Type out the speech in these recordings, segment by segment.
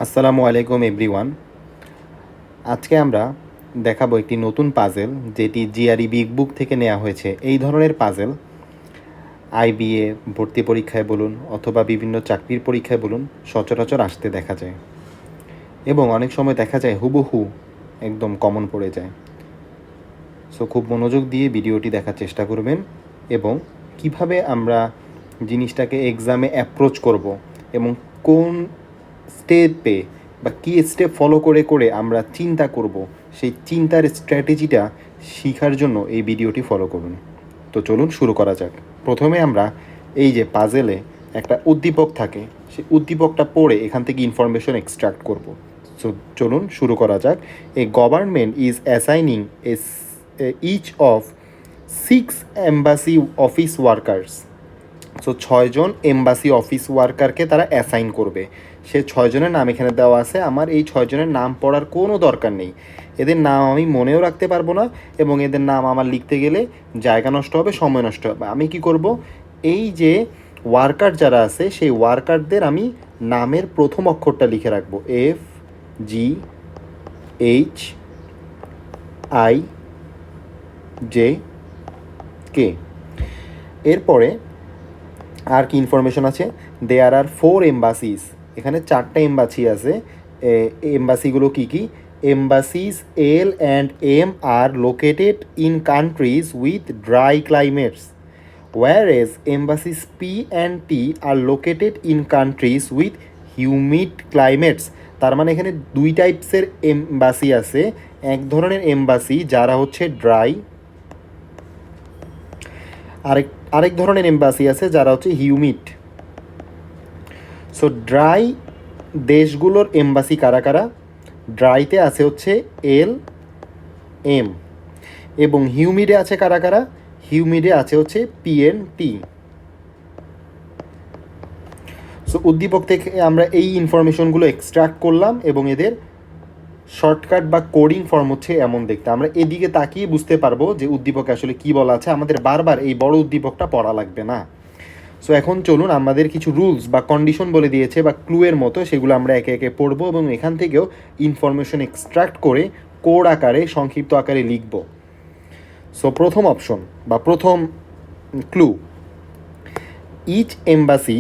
আসসালামু আলাইকুম এভরিওয়ান। আজকে আমরা দেখাবো একটি নতুন পাজেল, যেটি জিআরই বিগ বুক থেকে নেওয়া হয়েছে। এই ধরনের পাজেল আইবিএ ভর্তি পরীক্ষায় বলুন অথবা বিভিন্ন চাকরির পরীক্ষায় বলুন সচরাচর আসতে দেখা যায়, এবং অনেক সময় দেখা যায় হুবহু একদম কমন পড়ে যায়। সো খুব মনোযোগ দিয়ে ভিডিওটি দেখার চেষ্টা করবেন, এবং কিভাবে আমরা জিনিসটাকে এক্সামে অ্যাপ্রোচ করব এবং কোন স্টেপে বা কী স্টেপ ফলো করে করে আমরা চিন্তা করব, সেই চিন্তার স্ট্র্যাটেজিটা শেখার জন্য এই ভিডিওটি ফলো করুন। তো চলুন শুরু করা যাক। প্রথমে আমরা এই যে পাজেলে একটা উদ্দীপক থাকে, সেই উদ্দীপকটা পড়ে এখান থেকে ইনফরমেশন এক্সট্রাক্ট করব। সো চলুন শুরু করা যাক। A government is assigning each of 6 embassy office workers. So 6জন এমবাসি অফিস ওয়ার্কারকে তারা অ্যাসাইন করবে। সে 6জনের নাম এখানে দেওয়া আছে। আমার এই 6জনের নাম পড়ার কোনো দরকার নেই, এদের নাম আমি মনেও রাখতে পারবো না, এবং এদের নাম আমার লিখতে গেলে জায়গা নষ্ট হবে, সময় নষ্ট হবে। আমি কি করব, এই যে ওয়ার্কার যারা আছে সেই ওয়ার্কারদের আমি নামের প্রথম অক্ষরটা লিখে রাখবো, FGHIJK। এরপরে আর কি ইনফরমেশন আছে, দেয়ার আর 4 এম্বাসিস। এখানে 4টা এম্বাসি আছে। এম্বাসিগুলো কী কী? Embassies L and M are located in countries with dry climates, whereas embassies P and T are located in countries with humid climates। তার মানে এখানে দুই টাইপসের এম্বাসি আছে। এক ধরনের এম্বাসি যারা হচ্ছে ড্রাই, আরেক ধরনের এম্বাসি আছে যারা হচ্ছে হিউমিড। সো ড্রাই দেশগুলোর এম্বাসি কারা কারা? ড্রাইতে আছে হচ্ছে এল এম, এবং হিউমিডে আছে কারা কারা? হিউমিডে আছে হচ্ছে PNT। সো উদ্দীপক থেকে আমরা এই ইনফরমেশনগুলো এক্সট্রাক্ট করলাম, এবং এদের শর্টকাট বা কোডিং ফর্ম হচ্ছে এমন দেখতে। আমরা এদিকে তাকিয়ে বুঝতে পারবো যে উদ্দীপকে আসলে কী বলা আছে, আমাদের বারবার এই বড় উদ্দীপকটা পড়া লাগবে না। সো এখন চলুন, আমাদের কিছু রুলস বা কন্ডিশন বলে দিয়েছে বা ক্লুয়ের মতো, সেগুলো আমরা একে একে পড়বো, এবং এখান থেকেও ইনফরমেশন এক্সট্রাক্ট করে কোড আকারে, সংক্ষিপ্ত আকারে লিখব। সো প্রথম অপশন বা প্রথম clue, each embassy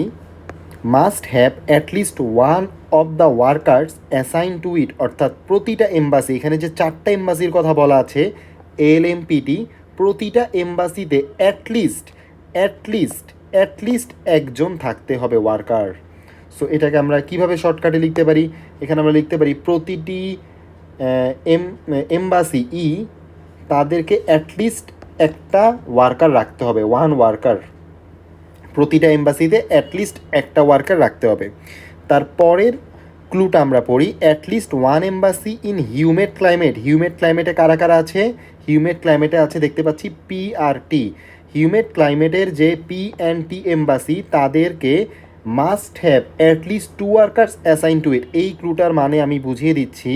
must have at least one of the workers assign to it. অর্থাৎ প্রতিটা এম্বাসি, এখানে যে 4টা এম্বাসির কথা বলা আছে LMPT, প্রতিটা এম্বাসিতে অ্যাটলিস্ট একজন থাকতে হবে ওয়ার্কার। সো এটাকে আমরা কিভাবে শর্টকাটে লিখতে পারি? এখানে আমরা লিখতে পারি প্রতিটি এম্বাসি তাদেরকে অ্যাটলিস্ট একটা ওয়ার্কার রাখতে হবে, ওয়ান ওয়ার্কার। প্রতিটা এম্বাসিতে অ্যাটলিস্ট একটা ওয়ার্কার রাখতে হবে। তারপরের ক্লুটা আমরা পড়ি, at least one embassy in humid climate. Humid ক্লাইমেটে কারা কারা আছে? হিউমেড ক্লাইমেটে আছে দেখতে পাচ্ছি PRT। হিউমেড ক্লাইমেটের যে PNT এম্বাসি, তাদেরকে must have at least 2 workers assign to it. এই ক্লুটার মানে আমি বুঝিয়ে দিচ্ছি,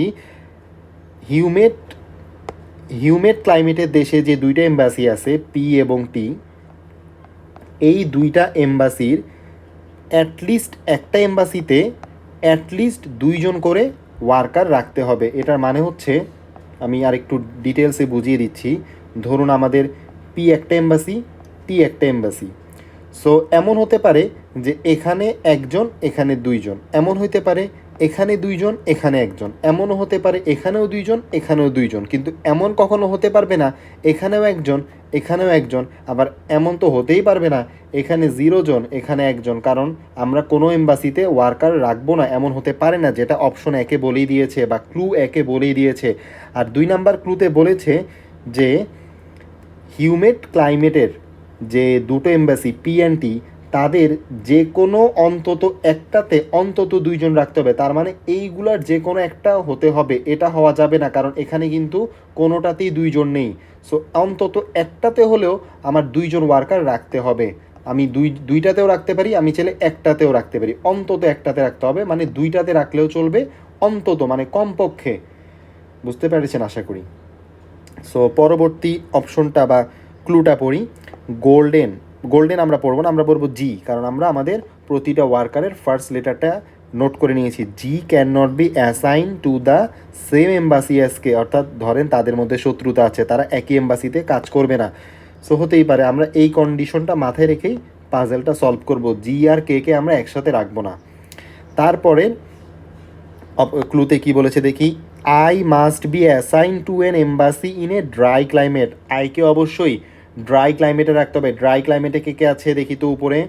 হিউমেড ক্লাইমেটের দেশে যে 2টা এম্বাসি আছে P এবং T, এই 2টা এম্বাসির অ্যাটলিস্ট একটা এম্বাসিতে অ্যাটলিস্ট 2জন করে ওয়ার্কার রাখতে হবে। এটার মানে হচ্ছে, আমি আর একটু ডিটেলসে বুঝিয়ে দিচ্ছি। ধরুন আমাদের P একটা এম্বাসি, T একটা এম্বাসি। সো এমন হতে পারে যে এখানে একজন, এখানে 2জন, এমন হতে পারে এখানে 2জন, এখানে একজন, এমনও হতে পারে এখানেও 2জন, এখানেও 2জন, কিন্তু এমন কখনো হতে পারবে না এখানেও একজন, এখানেও একজন। আবার এমন তো হতেই পারবে না এখানে 0 জন, এখানে একজন, কারণ আমরা কোনো এম্বাসিতে ওয়ার্কার রাখবো না, এমন হতে পারে না, যেটা অপশন একে বলেই দিয়েছে বা ক্লু একে বলেই দিয়েছে। আর 2 নাম্বার ক্লুতে বলেছে যে হিউমেড ক্লাইমেটের যে 2টো এম্বাসি PNT, তাদের যে কোনো অন্তত একটাতে অন্তত 2জন রাখতে হবে। তার মানে এইগুলার যে কোনো একটা হতে হবে, এটা হওয়া যাবে না, কারণ এখানে কিন্তু কোনোটাতেই 2জন নেই। সো অন্তত একটাতে হলেও আমার 2জন ওয়ার্কার রাখতে হবে। আমি দুইটাতেও রাখতে পারি, আমি চাইলে একটাতেও রাখতে পারি, অন্তত একটাতে রাখতে হবে। মানে 2টাতে রাখলেও চলবে, অন্তত মানে কমপক্ষে। বুঝতে পেরেছেন আশা করি। সো পরবর্তী অপশনটা বা ক্লুটা পড়ি, গোল্ডেন আমরা পড়বো না, আমরা পড়বো G, কারণ আমরা আমাদের প্রতিটা ওয়ার্কারের ফার্স্ট লেটারটা নোট করে নিয়েছি, G can not be assign to the same embassy as K, অর্থাৎ ধরেন তাদের মধ্যে শত্রুতা আছে, তারা একই এম্বাসিতে কাজ করবে না। সো হতেই পারে, আমরা এই কন্ডিশনটা মাথায় রেখেই পাজেলটা সলভ করব, জি আর কে কে আমরা একসাথে রাখবো না। তারপরে ক্লুতে কি বলেছে দেখি, I must be assign to an embassy in a dry climate, আইকে অবশ্যই ড্রাই ক্লাইমেটে রাখতে হবে। ড্রাই ক্লাইমেটে কে কে আছে দেখি তো উপরে,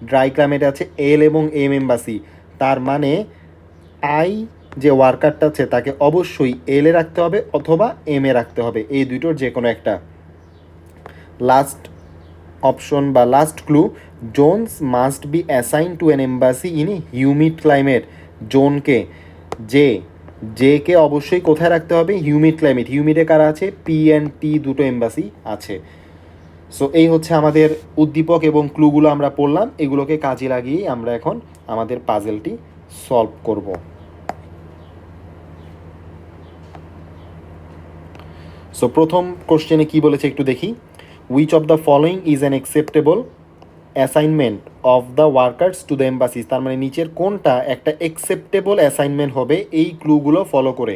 ড্রাই ক্লাইমেটে আছে এল এবং এম এম্বাসি, তার মানে আই যে ওয়ার্কারটা আছে তাকে অবশ্যই এল এ রাখতে হবে অথবা এম এ রাখতে হবে, এই দুটোর যে কোনো একটা। লাস্ট অপশন বা last clue, Jones must be assign to an embassy in a humid climate, জোনকে জে কে অবশ্যই কোথায় রাখতে হবে, হিউমিড ক্লাইমেট। হিউমিডে কারা আছে, পি অ্যান্ড টি দুটো এম্বাসি আছে। সো এই হচ্ছে আমাদের উদ্দীপক এবং ক্লুগুলো আমরা পড়লাম, এগুলোকে কাজে লাগিয়েই আমরা এখন আমাদের পাজেলটি সলভ করব। সো প্রথম কোশ্চেনে কি বলেছে একটু দেখি, which of the following is an acceptable assignment of the workers to the এম্বাসিস, তার মানে নিচের কোনটা একটা অ্যাকসেপ্টেবল অ্যাসাইনমেন্ট হবে এই ক্লুগুলো ফলো করে।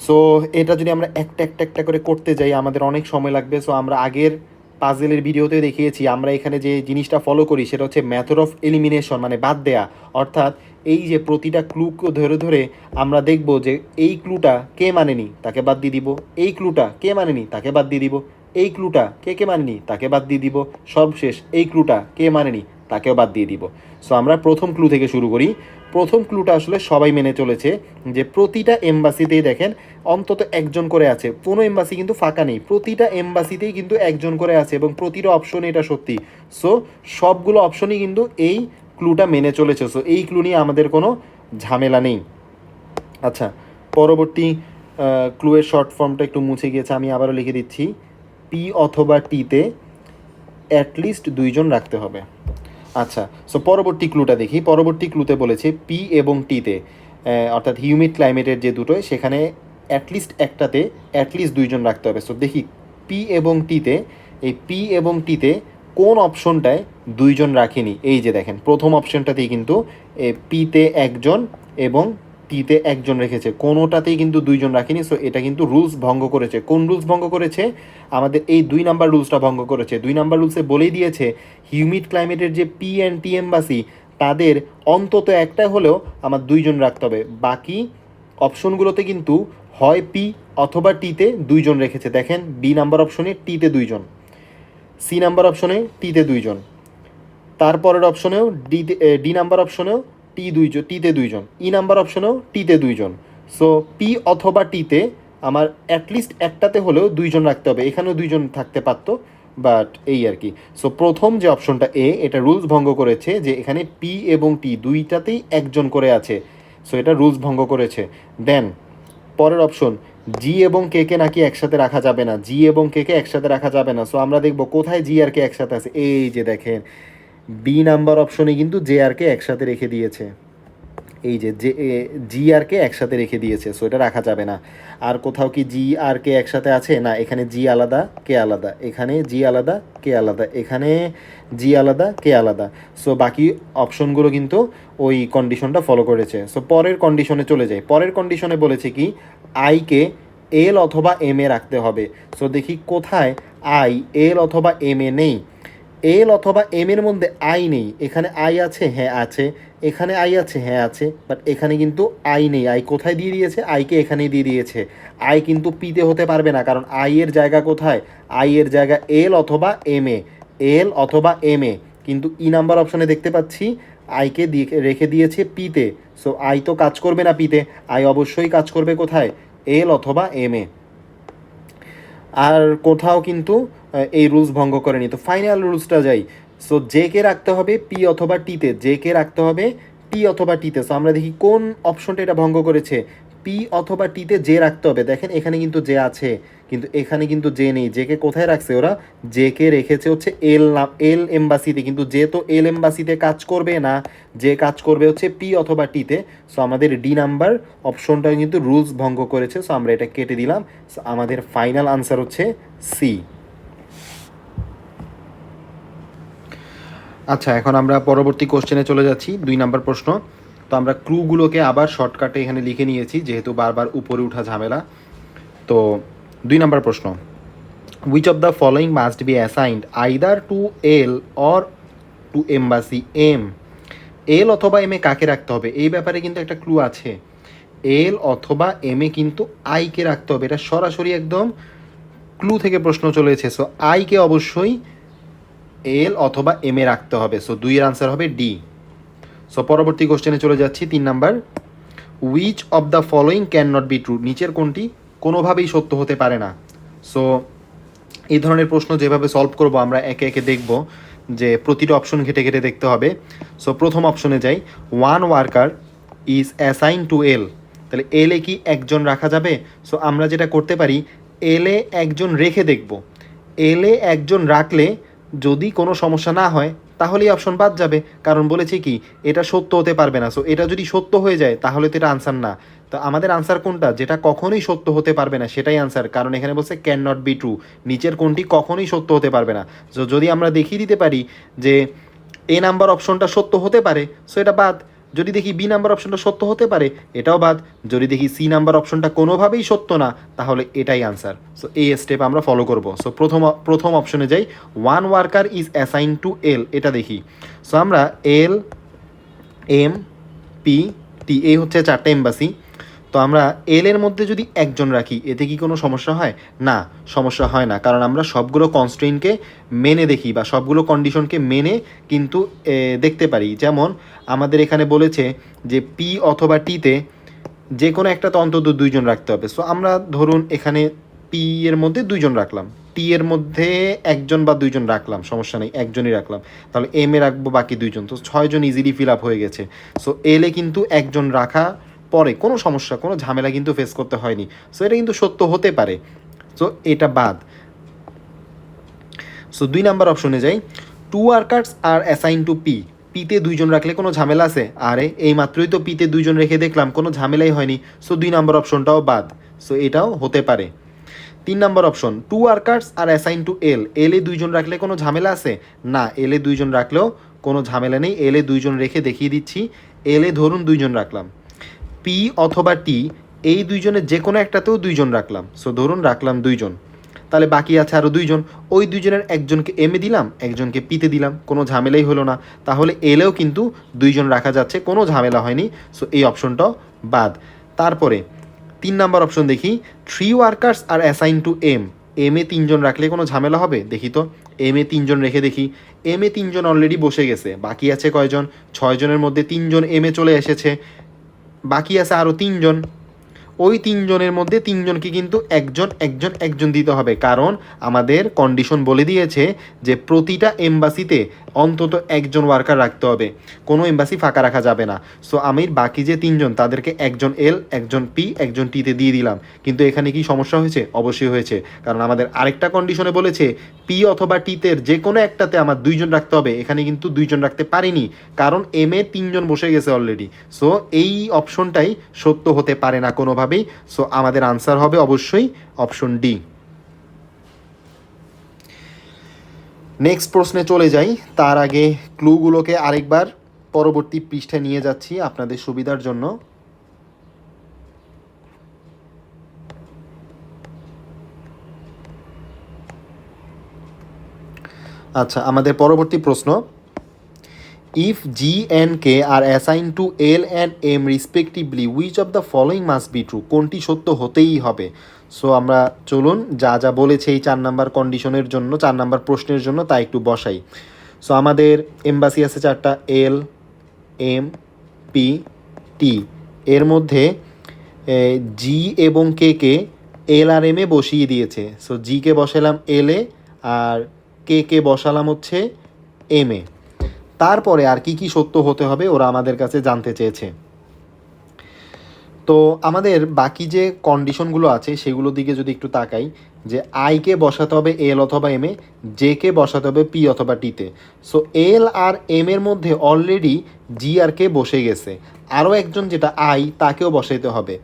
সো এটা যদি আমরা একটা একটা একটা করে করতে যাই আমাদের অনেক সময় লাগবে। সো আমরা আগের পাজেলের ভিডিওতে দেখিয়েছি, আমরা এখানে যে জিনিসটা ফলো করি সেটা হচ্ছে মেথড অফ এলিমিনেশন, মানে বাদ দেয়া। অর্থাৎ এই যে প্রতিটা ক্লুকে ধরে ধরে আমরা দেখব যে এই ক্লুটা কে মানেনি তাকে বাদ দিয়ে দিব, এই ক্লুটা কে মানেনি তাকে বাদ দিয়ে দিব, এই ক্লুটা কে কে মানেনি তাকে বাদ দিয়ে দিব, সর্বশেষ এই ক্লুটা কে মানেনি তাকেও বাদ দিয়ে দিব। সো আমরা প্রথম ক্লু থেকে শুরু করি। প্রথম ক্লুটা আসলে সবাই মেনে চলেছে, যে প্রতিটা এম্বাসিতেই দেখেন অন্তত একজন করে আছে, কোনো এম্বাসি কিন্তু ফাঁকা নেই, প্রতিটা এম্বাসিতেই কিন্তু একজন করে আছে এবং প্রতিটা অপশনে এটা সত্যি। সো সবগুলো অপশনই কিন্তু এই ক্লুটা মেনে চলেছে। সো এই ক্লু নিয়ে আমাদের কোনো ঝামেলা নেই। আচ্ছা, পরবর্তী ক্লুয়ের শর্ট ফর্মটা একটু মুছে গিয়েছে, আমি আবারও লিখে দিচ্ছি, পি অথবা টিতে অ্যাটলিস্ট দুইজন রাখতে হবে। আচ্ছা, সো পরবর্তী ক্লুটা দেখি। পরবর্তী ক্লুতে বলেছে পি এবং টিতে, অর্থাৎ হিউমিড ক্লাইমেটের যে দুটোয় সেখানে অ্যাটলিস্ট একটাতে অ্যাটলিস্ট দুইজন রাখতে হবে। সো দেখি পি এবং টিতে, এই পি এবং টিতে কোন অপশনটায় দুইজন রাখিনি। এই যে দেখেন প্রথম অপশনটাতেই কিন্তু পিতে একজন এবং টিতে একজন রেখেছে, কোনোটাতেই কিন্তু দুইজন রাখিনি। সো এটা কিন্তু রুলস ভঙ্গ করেছে। কোন রুলস ভঙ্গ করেছে, আমাদের এই 2 নাম্বার রুলসটা ভঙ্গ করেছে। 2 নাম্বার রুলসে বলেই দিয়েছে হিউমিড ক্লাইমেটের যে পি অ্যান্ড টি এম্বাসি তাদের অন্তত একটা হলেও আমার দুইজন রাখতে হবে। বাকি অপশনগুলোতে কিন্তু হয় পি অথবা টিতে দুইজন রেখেছে, দেখেন বি নাম্বার অপশনে টিতে দুইজন, সি নাম্বার অপশনে টিতে দুইজন, তারপরের অপশনেও ডি নাম্বার অপশনেও টিতে দুইজন, ই নাম্বার অপশনেও টিতে দুইজন। সো পি অথবা টিতে আমার অ্যাটলিস্ট একটাতে হলেও দুইজন রাখতে হবে, এখানেও দুইজন থাকতে পারতো, বাট এই আর কি। সো প্রথম যে অপশনটা এ, এটা রুলস ভঙ্গ করেছে যে এখানে পি এবং টি দুইটাতেই একজন করে আছে। সো এটা রুলস ভঙ্গ করেছে। দেন পরের অপশন, জি এবং কে কে নাকি একসাথে রাখা যাবে না, জি এবং কে কে একসাথে রাখা যাবে না। সো আমরা দেখব কোথায় জি আর কে একসাথে আছে, এই যে দেখেন বি নাম্বার অপশনে কিন্তু জে আর কে একসাথে রেখে দিয়েছে, এই যে জি আর কে একসাথে রেখে দিয়েছে। সো এটা রাখা যাবে না। আর কোথাও কি জি আর কে একসাথে আছে না, এখানে জি আলাদা কে আলাদা, এখানে জি আলাদা কে আলাদা, এখানে জি আলাদা কে আলাদা। সো বাকি অপশনগুলো কিন্তু ওই কন্ডিশনটা ফলো করেছে। সো পরের কন্ডিশনে চলে যায়। পরের কন্ডিশনে বলেছে কি, আইকে এল অথবা এম এ রাখতে হবে। সো দেখি কোথায় আই এল অথবা এম এ নেই, এল অথবা এম এর মধ্যে আই নেই। এখানে আই আছে, হ্যাঁ আছে, এখানে আই আছে, হ্যাঁ আছে, বাট এখানে কিন্তু আই নেই। আই কোথায় দিয়ে দিয়েছে, আইকে এখানেই দিয়ে দিয়েছে। আই কিন্তু পিতে হতে পারবে না, কারণ আই এর জায়গা কোথায়, আই এর জায়গা এল অথবা এম এ, এল অথবা এম এ। কিন্তু ই নাম্বার অপশনে দেখতে পাচ্ছি আইকে দিয়ে রেখে দিয়েছে পিতে। সো আই তো কাজ করবে না পিতে, আই অবশ্যই কাজ করবে কোথায়, এল অথবা এম এ। আর কোথাও কিন্তু এই রুলস ভঙ্গ করেনি। তো ফাইনাল রুলসটা যাই। সো জে কে রাখতে হবে পি অথবা টিতে, জে কে রাখতে হবে পি অথবা টিতে। সো আমরা দেখি কোন অপশনটা এটা ভঙ্গ করেছে, পি অথবা টিতে জে রাখতে হবে। দেখেন এখানে কিন্তু জে আছে, কিন্তু এখানে কিন্তু জে নেই। জে কে কোথায় রাখছে ওরা, জে কে রেখেছে হচ্ছে এল এম্বাসিতে, কিন্তু জে তো এল এম্বাসিতে কাজ করবে না, যে কাজ করবে হচ্ছে পি অথবা টিতে। সো আমাদের ডি নাম্বার অপশনটা কিন্তু রুলস ভঙ্গ করেছে। সো আমরা এটা কেটে দিলাম। সো আমাদের ফাইনাল আনসার হচ্ছে সি। আচ্ছা, এখন আমরা পরবর্তী কোশ্চেনে চলে যাচ্ছি, 2 নম্বর প্রশ্ন। তো আমরা ক্লুগুলোকে আবার শর্টকাটে এখানে লিখে নিয়েছি, যেহেতু বারবার উপরে উঠা ঝামেলা। তো 2 নম্বর প্রশ্ন, which of the following must be assigned either to L or to embassy M. L অথবা এম এ কাকে রাখতে হবে, এই ব্যাপারে কিন্তু একটা ক্লু আছে। এল অথবা এম এ কিন্তু আইকে রাখতে হবে, এটা সরাসরি একদম ক্লু থেকে প্রশ্ন চলেছে। সো আইকে অবশ্যই এল অথবা এম এ রাখতে হবে। সো 2-এর আনসার হবে ডি। সো পরবর্তী কোশ্চেনে চলে যাচ্ছি, 3 নম্বর, which of the following can not be true. নিচের কোনটি কোনোভাবেই সত্য হতে পারে না। সো এই ধরনের প্রশ্ন যেভাবে সলভ করব আমরা একে একে দেখব, যে প্রতিটা অপশন ঘেটে ঘেটে দেখতে হবে। সো প্রথম অপশনে যাই, one worker is assign to L. তাহলে এল এ কি একজন রাখা যাবে? সো আমরা যেটা করতে পারি, এল এ একজন রেখে দেখব। এল এ একজন রাখলে যদি কোনো সমস্যা না হয় তাহলেই অপশন বাদ যাবে, কারণ বলেছি কি এটা সত্য হতে পারবে না। সো এটা যদি সত্য হয়ে যায় তাহলে তো এটা আনসার না। তো আমাদের আনসার কোনটা, যেটা কখনোই সত্য হতে পারবে না সেটাই আনসার, কারণ এখানে বলছে ক্যান নট বি ট্রু। নিচের কোনটি কখনোই সত্য হতে পারবে না। সো যদি আমরা দেখিয়ে দিতে পারি যে এ নাম্বার অপশনটা সত্য হতে পারে, সো এটা বাদ। যদি দেখি বি নাম্বার অপশনটা সত্য হতে পারে, এটাও বাদ। যদি দেখি সি নাম্বার অপশনটা কোনোভাবেই সত্য না, তাহলে এটাই আনসার। সো এই স্টেপ আমরা ফলো করব। সো প্রথম অপশনে যাই, one worker is assign to L, এটা দেখি। সো আমরা এল, এম, পি, টি, এই হচ্ছে 4টে এম্বাসি। তো আমরা এল এর মধ্যে যদি একজন রাখি, এতে কি কোনো সমস্যা হয়? না, সমস্যা হয় না, কারণ আমরা সবগুলো কনস্ট্রেইনকে মেনে দেখি বা সবগুলো কন্ডিশনকে মেনে কিন্তু দেখতে পারি। যেমন আমাদের এখানে বলেছে যে পি অথবা টিতে যে কোনো একটা তো অন্তত 2জন রাখতে হবে। সো আমরা ধরুন এখানে পি এর মধ্যে 2জন রাখলাম, টি এর মধ্যে 1জন বা 2জন রাখলাম, সমস্যা নেই, একজনই রাখলাম। তাহলে এম এ রাখবো বাকি 2জন, তো 6জন ইজিলি ফিল আপ হয়ে গেছে। সো এল এ কিন্তু একজন রাখা পরে কোনো সমস্যা, কোনো ঝামেলা কিন্তু ফেস করতে হয়নি। সো এটা কিন্তু সত্য হতে পারে। সো এটা বাদ। সো 2 নম্বর অপশনে যাই, two workers are assign to P. পিতে 2জন রাখলে কোনো ঝামেলা আছে? আরে এই মাত্রই তো পিতে 2জন রেখে দেখলাম, কোনো ঝামেলাই হয়নি। সো 2 নম্বর অপশনটাও বাদ। সো এটাও হতে পারে। 3 নম্বর অপশন, two workers are assign to L. L এ 2জন রাখলে কোনো ঝামেলা আছে? না, এল এ 2জন রাখলেও কোনো ঝামেলা নেই। এল এ 2জন রেখে দেখিয়ে দিচ্ছি। এল এ ধরুন 2জন রাখলাম, পি অথবা টি এই 2জনের যে কোনো একটাতেও 2জন রাখলাম। সো ধরুন রাখলাম 2জন, তাহলে বাকি আছে আরও 2জন। ওই 2জনের একজনকে এমে দিলাম, একজনকে পিতে দিলাম, কোনো ঝামেলাই হলো না। তাহলে এলেও কিন্তু 2জন রাখা যাচ্ছে, কোনো ঝামেলা হয়নি। সো এই অপশনটাও বাদ। তারপরে 3 নম্বর অপশন দেখি, three workers are assign to M. M এ 3জন রাখলে কোনো ঝামেলা হবে? দেখি তো, এম এ 3জন রেখে দেখি। এম এ 3জন অলরেডি বসে গেছে, বাকি আছে কয়জন? 6জনের মধ্যে 3জন এম এ চলে এসেছে, বাকি আছে আরও 3জন। ওই 3জনের মধ্যে 3জনকে কিন্তু একজন একজন একজন দিতে হবে, কারণ আমাদের কন্ডিশন বলে দিয়েছে যে প্রতিটা এম্বাসিতে অন্তত একজন ওয়ার্কার রাখতে হবে, কোনো এম্বাসি ফাঁকা রাখা যাবে না। সো আমি বাকি যে 3জন তাদেরকে একজন এল, একজন পি, একজন টিতে দিয়ে দিলাম। কিন্তু এখানে কি সমস্যা হয়েছে? অবশ্যই হয়েছে, কারণ আমাদের আরেকটা কন্ডিশনে বলেছে পি অথবা টিতে যে কোনো একটাতে আমার 2জন রাখতে হবে। এখানে কিন্তু 2জন রাখতে পারিনি, কারণ এম এ 3জন বসে গেছে অলরেডি। সো এই অপশনটাই সত্য হতে পারে না কোনোভাবেই। সো আমাদের আনসার হবে অবশ্যই অপশন ডি। নেক্সট প্রশ্নে চলে যাই, তার আগে ক্লুগুলোকে আরেকবার পরবর্তী পৃষ্ঠায় নিয়ে যাচ্ছি আপনাদের সুবিধার জন্য। আচ্ছা, আমাদের পরবর্তী প্রশ্ন, if G and K are assign to L and M respectively which of the following must be true. কোনটি সত্য হতেই হবে? সো আমরা চলুন যা যা বলেছে এই 4 নম্বর কন্ডিশনের জন্য, 4 নম্বর প্রশ্নের জন্য তা একটু বসাই। সো আমাদের এম্বাসি আছে 4টা, এল, এম, পি, টি। এর মধ্যে জি এবং কে কে এল আর এম এ বসিয়ে দিয়েছে। সো জিকে বসালাম এল এ, আর কে কে বসালাম হচ্ছে এম এ। তারপরে আর কি কি সত্য হতে হবে ওরা আমাদের কাছে জানতে চেয়েছে। তো আমাদের বাকি যে কন্ডিশনগুলো আছে সেগুলোর দিকে যদি একটু তাকাই, যে আইকে বসাতে হবে এল অথবা এম এ, জে কে বসাতে হবে পি অথবা টিতে। সো এল আর এম এর মধ্যে অলরেডি জি আর কে বসে গেছে, আরও একজন যেটা আই তাকেও বসাইতে হবে।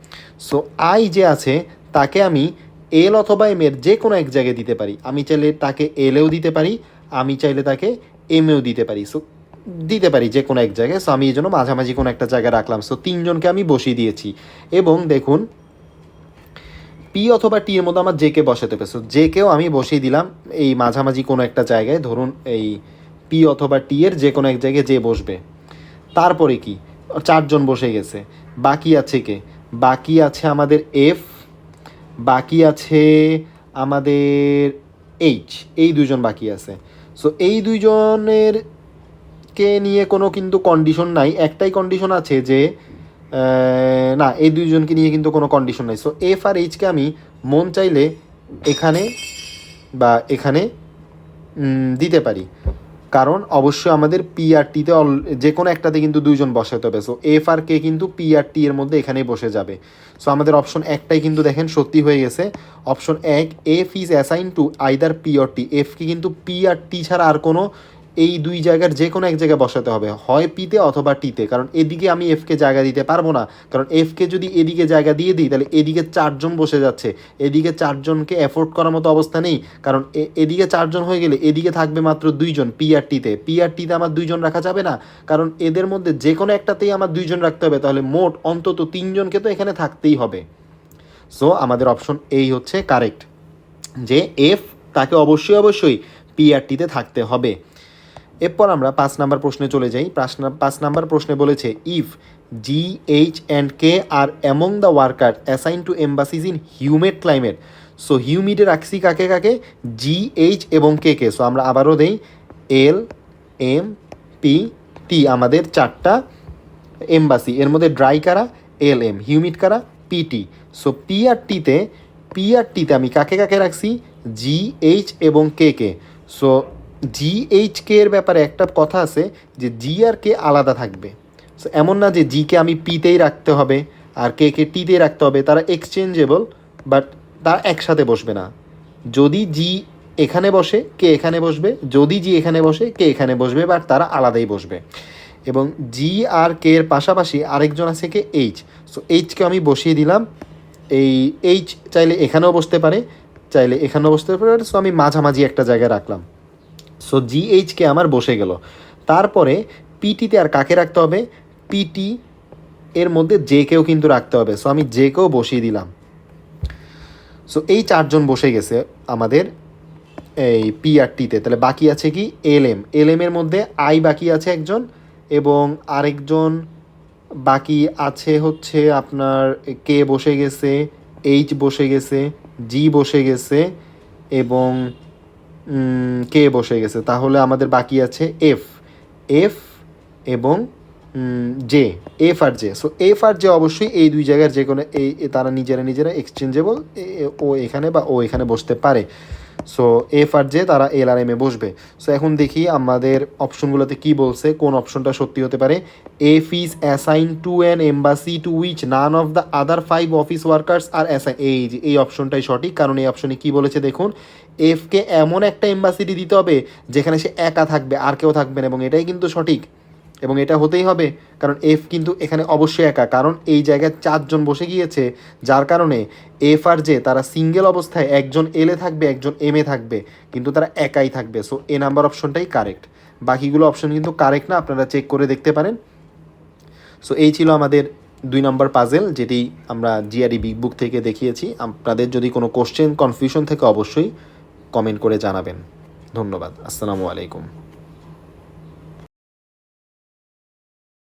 সো আই যে আছে তাকে আমি এল অথবা এম এর যে কোনো এক জায়গায় দিতে পারি। আমি চাইলে তাকে এলেও দিতে পারি, আমি চাইলে তাকে এমেও দিতে পারি। সো দিতে পারি যে কোনো এক জায়গায়। সো আমি এই জন্য মাঝামাঝি কোনো একটা জায়গায় রাখলাম। সো তিনজনকে আমি বসিয়ে দিয়েছি এবং দেখুন পি অথবা টি এর মধ্যে আমার জে কে বসাতে হবে। সো জে কেও আমি বসিয়ে দিলাম এই মাঝামাঝি কোনো একটা জায়গায়, ধরুন এই পি অথবা টি এর যে কোনো এক জায়গায় যে বসবে। তারপরে কি, চারজন বসে গেছে, বাকি আছে কে, বাকি আছে আমাদের এফ, বাকি আছে আমাদের এইচ, এই দুজন বাকি আছে। সো এই দুইজনের কে নিয়ে কোনো কিন্তু কন্ডিশন নাই, একটাই কন্ডিশন আছে যে না, এই দুইজনকে নিয়ে কিন্তু কোনো কন্ডিশন নাই। সো এফ আর এইচকে আমি মন চাইলে এখানে বা এখানে দিতে পারি, কারণ অবশ্যই আমাদের পি আর টিতে যে কোনো একটাতে কিন্তু দুইজন বসাতে হবে। সো এফ আর কে কিন্তু পি আর টি এর মধ্যে এখানেই বসে যাবে। সো আমাদের অপশন একটাই কিন্তু দেখেন সত্যি হয়ে গেছে। অপশন এক, F is assign to either P or T. এফকে কিন্তু পি আর টি ছাড়া আর কোনো এই দুই জায়গার যে কোনো এক জায়গায় বসাতে হবে, হয় পিতে অথবা টিতে, কারণ এদিকে আমি এফকে জায়গা দিতে পারবো না। কারণ এফকে যদি এদিকে জায়গা দিয়ে দিই তাহলে এদিকে চারজন বসে যাচ্ছে, এদিকে চারজনকে অ্যাফোর্ড করার মতো অবস্থা নেই। কারণ এদিকে চারজন হয়ে গেলে এদিকে থাকবে মাত্র দুইজন পি আর টিতে। পি আর টিতে আমার দুইজন রাখা যাবে না, কারণ এদের মধ্যে যে কোনো একটাতেই আমার দুইজন রাখতে হবে, তাহলে মোট অন্তত তিনজনকে তো এখানে থাকতেই হবে। সো আমাদের অপশন এই হচ্ছে কারেক্ট, যে এফ তাকে অবশ্যই অবশ্যই পি আর টিতে থাকতে হবে। এরপর আমরা 5 নাম্বার প্রশ্নে চলে যাই। 5 নাম্বার প্রশ্নে বলেছে if G, H and K are among the worker assign to embassies in humid climate. So হিউমিডে রাখছি কাকে কাকে, জি, এইচ এবং কে কে। সো আমরা আবারও দেই এল, এম, পি, টি, আমাদের চারটা এম্বাসি। এর মধ্যে ড্রাই কারা, এল এম, হিউমিড কারা, পিটি। সো পি আর টিতে আমি কাকে কাকে রাখছি, জি, এইচ এবং কে কে। সো জি, এইচ, কে এর ব্যাপারে একটা কথা আছে যে জি আর কে আলাদা থাকবে। সো এমন না যে জিকে আমি পিতেই রাখতে হবে আর কে কে টিতেই রাখতে হবে, তারা এক্সচেঞ্জেবল, বাট তারা একসাথে বসবে না। যদি জি এখানে বসে কে এখানে বসবে, যদি জি এখানে বসে কে এখানে বসবে, বাট তারা আলাদাই বসবে। এবং জি আর কে এর পাশাপাশি আরেকজন আছে কে, এইচ। সো এইচকে আমি বসিয়ে দিলাম, এই এইচ চাইলে এখানেও বসতে পারে, চাইলে এখানেও বসতে পারে। সো আমি মাঝামাঝি একটা জায়গায় রাখলাম। সো জি, এইচকে আমার বসে গেল। তারপরে পিটিতে আর কাকে রাখতে হবে, পিটি এর মধ্যে জে কেও কিন্তু রাখতে হবে। সো আমি জে কেও বসিয়ে দিলাম। সো এই চারজন বসে গেছে আমাদের এই পি আর টিতে। তাহলে বাকি আছে কি, এল এম। এল এম এর মধ্যে আই বাকি আছে একজন, এবং আরেকজন বাকি আছে হচ্ছে আপনার কে বসে গেছে, এইচ বসে গেছে, জি বসে গেছে এবং কে বসে গেছে। তাহলে আমাদের বাকি আছে এফ, এফ এবং J, F R J. So F R J অবশ্যই এই দুই জায়গার যে কোনো এই তারা নিজেরা এক্সচেঞ্জেবল, ও এখানে বা ও এখানে বসতে পারে। সো এফ আর জে তারা এল আর এম এ বসবে। সো এখন দেখি আমাদের অপশনগুলোতে কি বলছে, কোন অপশনটা সত্যি হতে পারে। F is assign to an embassy to which none of the other 5 office workers are assign. এই অপশনটাই সঠিক, কারণ এই অপশনে কি বলেছে দেখুন, এফকে এমন একটা এম্বাসিটি দিতে হবে যেখানে সে একা থাকবে, আর কেউ থাকবে না, এবং এটাই কিন্তু সঠিক এবং এটা হতেই হবে, কারণ এফ কিন্তু এখানে অবশ্যই একা, কারণ এই জায়গায় চারজন বসে গিয়েছে, যার কারণে এফ আর জে তারা সিঙ্গেল অবস্থায় একজন এলে থাকবে একজন এম এ থাকবে, কিন্তু তারা একাই থাকবে। সো এ নাম্বার অপশনটাই কারেক্ট। বাকিগুলো অপশন কিন্তু কারেক্ট না, আপনারা চেক করে দেখতে পারেন। সো এই ছিল আমাদের 2 নম্বর পাজেল, যেটি আমরা জিআরই বিগ বুক থেকে দেখিয়েছি। আপনাদের যদি কোনো কোশ্চেন কনফিউশন থেকে অবশ্যই কমেন্ট করে জানাবেন। ধন্যবাদ। আসসালামু আলাইকুম।